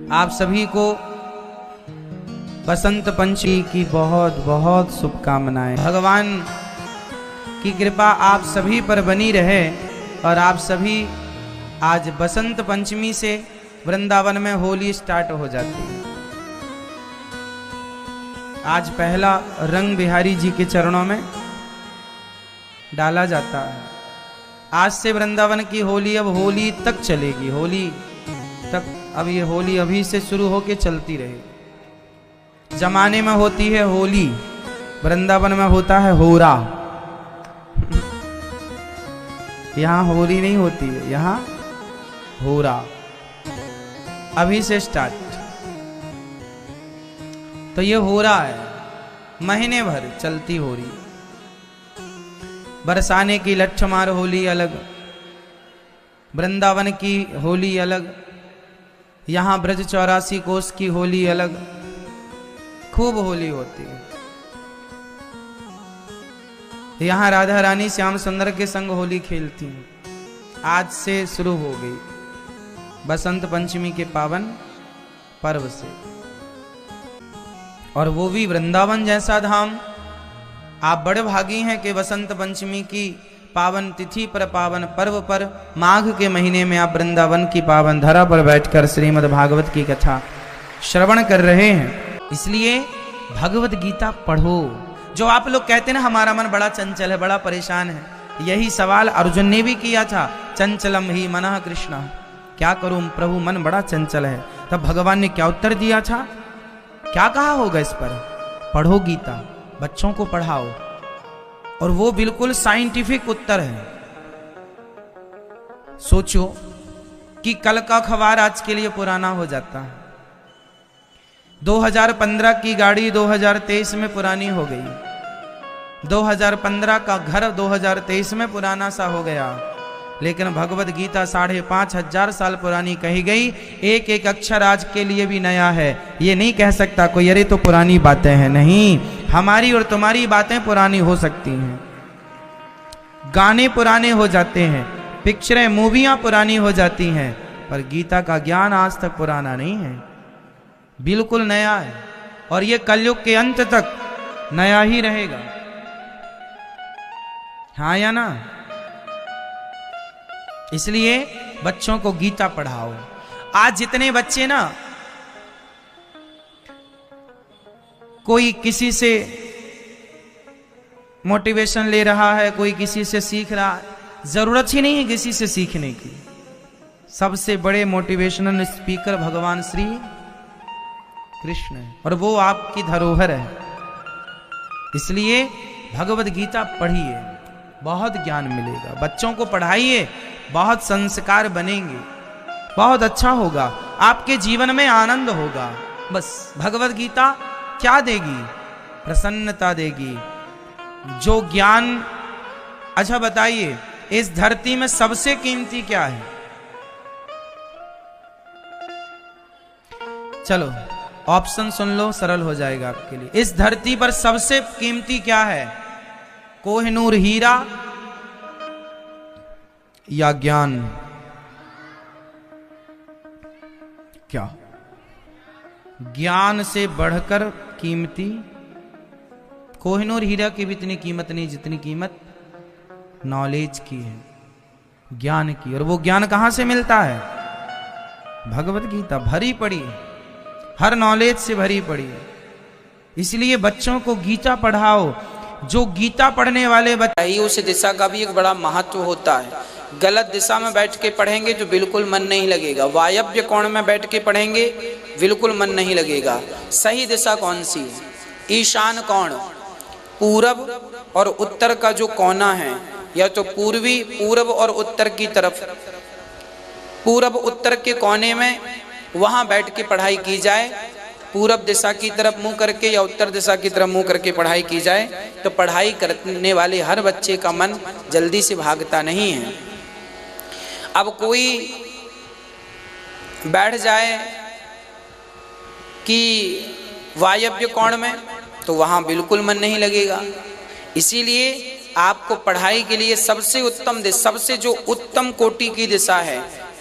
आप सभी को बसंत पंचमी की बहुत बहुत शुभकामनाएं। भगवान की कृपा आप सभी पर बनी रहे और आप सभी आज बसंत पंचमी से वृंदावन में होली स्टार्ट हो जाती है। आज पहला रंग बिहारी जी के चरणों में डाला जाता है। आज से वृंदावन की होली अब होली तक चलेगी, होली तक। अब ये होली अभी से शुरू होके चलती रहे। जमाने में होती है होली, वृंदावन में होता है होरा। यहां होली नहीं होती है, यहां होरा। अभी से स्टार्ट। तो ये होरा है, महीने भर चलती होली। बरसाने की लठमार होली अलग, वृंदावन की होली अलग, यहां ब्रज 84 कोस की होली अलग। खूब होली होती है। यहां राधा रानी श्याम सुंदर के संग होली खेलती हैं। आज से शुरू हो गई बसंत पंचमी के पावन पर्व से, और वो भी वृंदावन जैसा धाम। आप बड़े भागी हैं कि बसंत पंचमी की पावन तिथि पर, पावन पर्व पर, माघ के महीने में आप वृंदावन की पावन धरा पर बैठकर श्रीमद् भागवत की कथा श्रवण कर रहे हैं। इसलिए भगवत गीता पढ़ो। जो आप लोग कहते हैं ना हमारा मन बड़ा चंचल है, बड़ा परेशान है, यही सवाल अर्जुन ने भी किया था। चंचलम ही मनः कृष्ण, क्या करूं प्रभु, मन बड़ा चंचल है। तब भगवान ने क्या उत्तर दिया था, क्या कहा होगा इस पर? पढ़ो गीता, बच्चों को पढ़ाओ। और वो बिल्कुल साइंटिफिक उत्तर है। सोचो कि कल का अखबार आज के लिए पुराना हो जाता है। 2015 की गाड़ी 2023 में पुरानी हो गई। 2015 का घर 2023 में पुराना सा हो गया। लेकिन भगवत गीता 5,500 साल पुरानी कही गई। एक एक अक्षर आज के लिए भी नया है। ये नहीं कह सकता कोई अरे तो पुरानी बातें हैं। नहीं, हमारी और तुम्हारी बातें पुरानी हो सकती हैं, गाने पुराने हो जाते हैं, पिक्चरें मूवियां पुरानी हो जाती हैं, पर गीता का ज्ञान आज तक पुराना नहीं है, बिल्कुल नया है। और ये कलयुग के अंत तक नया ही रहेगा। हाँ या ना? इसलिए बच्चों को गीता पढ़ाओ। आज जितने बच्चे ना, कोई किसी से मोटिवेशन ले रहा है, कोई किसी से सीख रहा है, जरूरत ही नहीं है किसी से सीखने की। सबसे बड़े मोटिवेशनल स्पीकर भगवान श्री कृष्ण है, और वो आपकी धरोहर है। इसलिए भगवत गीता पढ़िए, बहुत ज्ञान मिलेगा। बच्चों को पढ़ाइए, बहुत संस्कार बनेंगे, बहुत अच्छा होगा, आपके जीवन में आनंद होगा। बस भगवत गीता क्या देगी? प्रसन्नता देगी। जो ज्ञान, अच्छा बताइए, इस धरती में सबसे कीमती क्या है? चलो ऑप्शन सुन लो, सरल हो जाएगा आपके लिए। इस धरती पर सबसे कीमती क्या है? कोहिनूर हीरा या ज्ञान? क्या ज्ञान से बढ़कर कीमती? कोहिनूर हीरा की भी इतनी कीमत नहीं जितनी कीमत नॉलेज की है, ज्ञान की। और वो ज्ञान कहां से मिलता है? भगवत गीता भरी पड़ी, हर नॉलेज से भरी पड़ी। इसलिए बच्चों को गीता पढ़ाओ। जो गीता पढ़ने वाले बताइए, उस दिशा का भी एक बड़ा महत्व होता है। गलत दिशा में बैठ के पढ़ेंगे तो बिल्कुल मन नहीं लगेगा। वायव्य कोण में बैठ के पढ़ेंगे बिल्कुल मन नहीं लगेगा। सही दिशा कौन सी है? ईशान कोण, पूरब और उत्तर का जो कोना है, या तो पूर्वी, पूरब और उत्तर की तरफ, पूरब उत्तर के कोने में वहां बैठ के पढ़ाई की जाए। पूरब दिशा की तरफ मुंह करके या उत्तर दिशा की तरफ मुंह करके पढ़ाई की जाए तो पढ़ाई करने वाले हर बच्चे का मन जल्दी से भागता नहीं है। अब कोई बैठ जाए कि वायव्य कोण में, तो वहां बिल्कुल मन नहीं लगेगा। इसीलिए आपको पढ़ाई के लिए सबसे उत्तम दिशा, सबसे जो उत्तम कोटि की दिशा है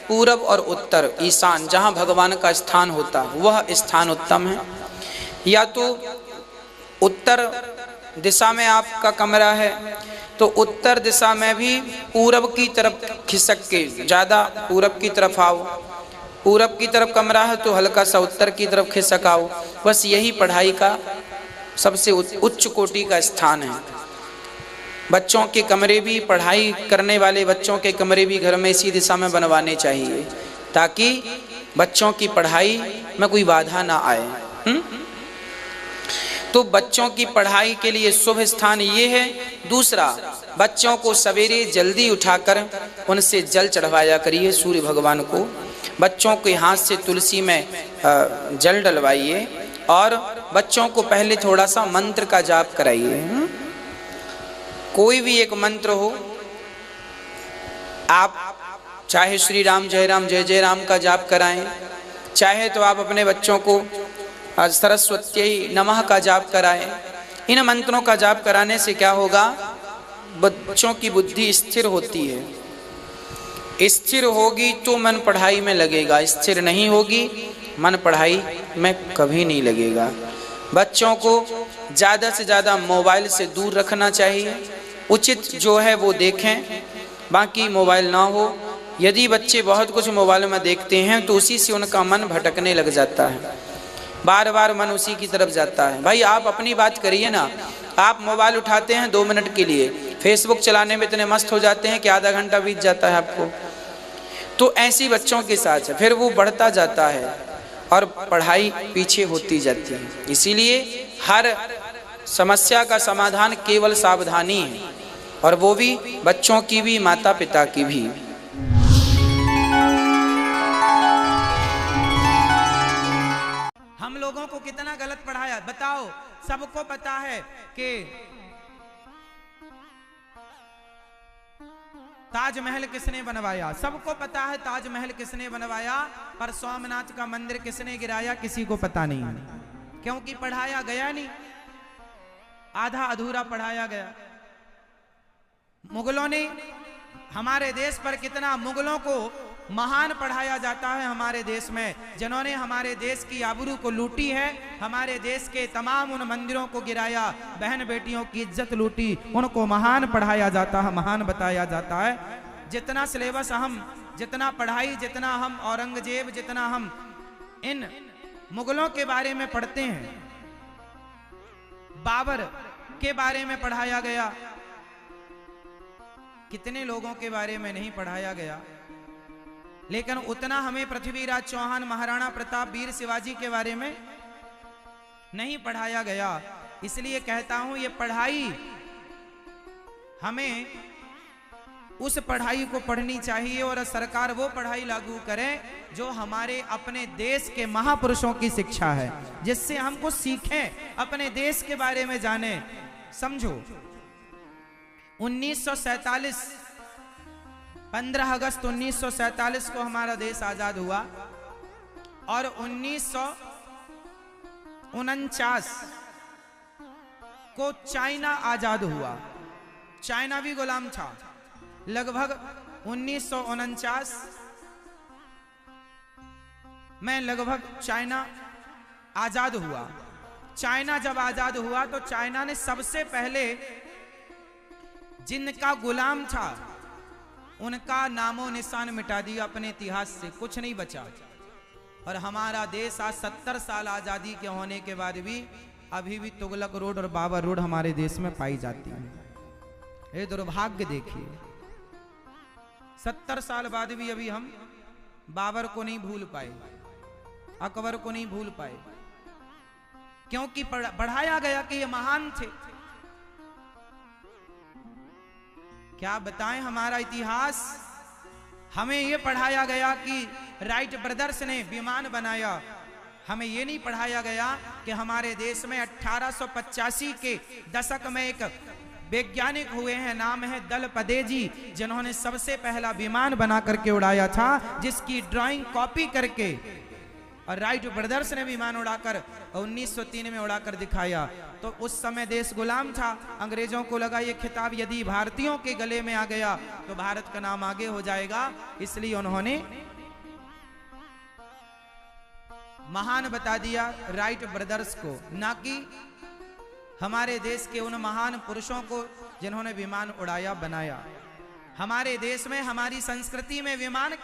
पूरब और उत्तर ईशान जहाँ भगवान का स्थान होता वह स्थान उत्तम है, या तो उत्तर दिशा में आपका कमरा है तो उत्तर दिशा में भी पूरब की तरफ खिसक के ज़्यादा पूरब की तरफ आओ, पूरब की तरफ कमरा है तो हल्का सा उत्तर की तरफ खिसक आओ। बस यही पढ़ाई का सबसे उच्च कोटि का स्थान है। बच्चों के कमरे भी, पढ़ाई करने वाले बच्चों के कमरे भी घर में इसी दिशा में बनवाने चाहिए ताकि बच्चों की पढ़ाई में कोई बाधा ना आए। तो बच्चों की पढ़ाई के लिए शुभ स्थान ये है। दूसरा, बच्चों को सवेरे जल्दी उठाकर उनसे जल चढ़वाया करिए सूर्य भगवान को। बच्चों के हाथ से तुलसी में जल डलवाइए और बच्चों को पहले थोड़ा सा मंत्र का जाप कराइए। कोई भी एक मंत्र हो, आप चाहे श्री राम जय राम का जाप कराएं, चाहे तो आप अपने बच्चों को सरस्वती नमः का जाप कराएं। इन मंत्रों का जाप कराने से क्या होगा, बच्चों की बुद्धि स्थिर होती है। स्थिर होगी तो मन पढ़ाई में लगेगा, स्थिर नहीं होगी मन पढ़ाई में कभी नहीं लगेगा। बच्चों को ज़्यादा से ज़्यादा मोबाइल से दूर रखना चाहिए। उचित जो है वो देखें, बाकी मोबाइल ना हो। यदि बच्चे बहुत कुछ मोबाइल में देखते हैं तो उसी से उनका मन भटकने लग जाता है, बार बार मन उसी की तरफ जाता है। भाई आप अपनी बात करिए ना, आप मोबाइल उठाते हैं 2 मिनट के लिए, फेसबुक चलाने में इतने मस्त हो जाते हैं कि आधा घंटा बीत जाता है आपको। तो ऐसी बच्चों के साथ फिर वो बढ़ता जाता है और पढ़ाई पीछे होती जाती है। इसीलिए हर समस्या का समाधान केवल सावधानी है, और वो भी बच्चों की भी माता पिता की भी। हम लोगों को कितना गलत पढ़ाया बताओ। सबको पता है कि ताजमहल किसने बनवाया, सबको पता है ताजमहल किसने बनवाया, पर सोमनाथ का मंदिर किसने गिराया किसी को पता नहीं, क्योंकि पढ़ाया गया नहीं, आधा अधूरा पढ़ाया गया। मुगलों ने हमारे देश पर कितना, मुगलों को महान पढ़ाया जाता है हमारे देश में, जिन्होंने हमारे देश की आबरू को लूटी है, हमारे देश के तमाम उन मंदिरों को गिराया, बहन बेटियों की इज्जत लूटी, उनको महान पढ़ाया जाता है, महान बताया जाता है। जितना सिलेबस हम, जितना पढ़ाई, जितना हम औरंगजेब, जितना हम इन मुगलों के बारे में पढ़ते हैं, बाबर के बारे में पढ़ाया गया, कितने लोगों के बारे में नहीं पढ़ाया गया। लेकिन उतना हमें पृथ्वीराज चौहान, महाराणा प्रताप, वीर शिवाजी के बारे में नहीं पढ़ाया गया। इसलिए कहता हूं ये पढ़ाई, हमें उस पढ़ाई को पढ़नी चाहिए और सरकार वो पढ़ाई लागू करे जो हमारे अपने देश के महापुरुषों की शिक्षा है, जिससे हमको सीखें, अपने देश के बारे में जाने। समझो 1947 15 अगस्त 1947 को हमारा देश आजाद हुआ और 1949 को चाइना आजाद हुआ। चाइना भी गुलाम था। लगभग 1949 में लगभग चाइना आजाद हुआ। चाइना जब आजाद हुआ तो चाइना ने सबसे पहले जिनका गुलाम था उनका नामो निशान मिटा दिया, अपने इतिहास से कुछ नहीं बचा। और हमारा देश आज 70 साल आजादी के होने के बाद भी अभी भी तुगलक रोड और बाबर रोड हमारे देश में पाई जाती है। ये दुर्भाग्य देखिए, 70 साल बाद भी अभी हम बाबर को नहीं भूल पाए, अकबर को नहीं भूल पाए, क्योंकि पढ़ाया गया कि ये महान थे। क्या बताएं हमारा इतिहास, हमें यह पढ़ाया गया कि राइट ब्रदर्स ने विमान बनाया, हमें यह नहीं पढ़ाया गया कि हमारे देश में 1885 के दशक में एक वैज्ञानिक हुए हैं, नाम है दलपदे जी, जिन्होंने सबसे पहला विमान बना करके उड़ाया था, जिसकी ड्राइंग कॉपी करके और राइट ब्रदर्स ने विमान उड़ाकर 1903 में उड़ाकर दिखाया। तो उस समय देश गुलाम था, अंग्रेजों को लगा ये खिताब यदि भारतीयों के गले में आ गया तो भारत का नाम आगे हो जाएगा, इसलिए उन्होंने महान बता दिया राइट ब्रदर्स को, ना कि हमारे देश के उन महान पुरुषों को जिन्होंने विमान उड़ाया बनाया। हमारे देश में, हमारी संस्कृति में विमान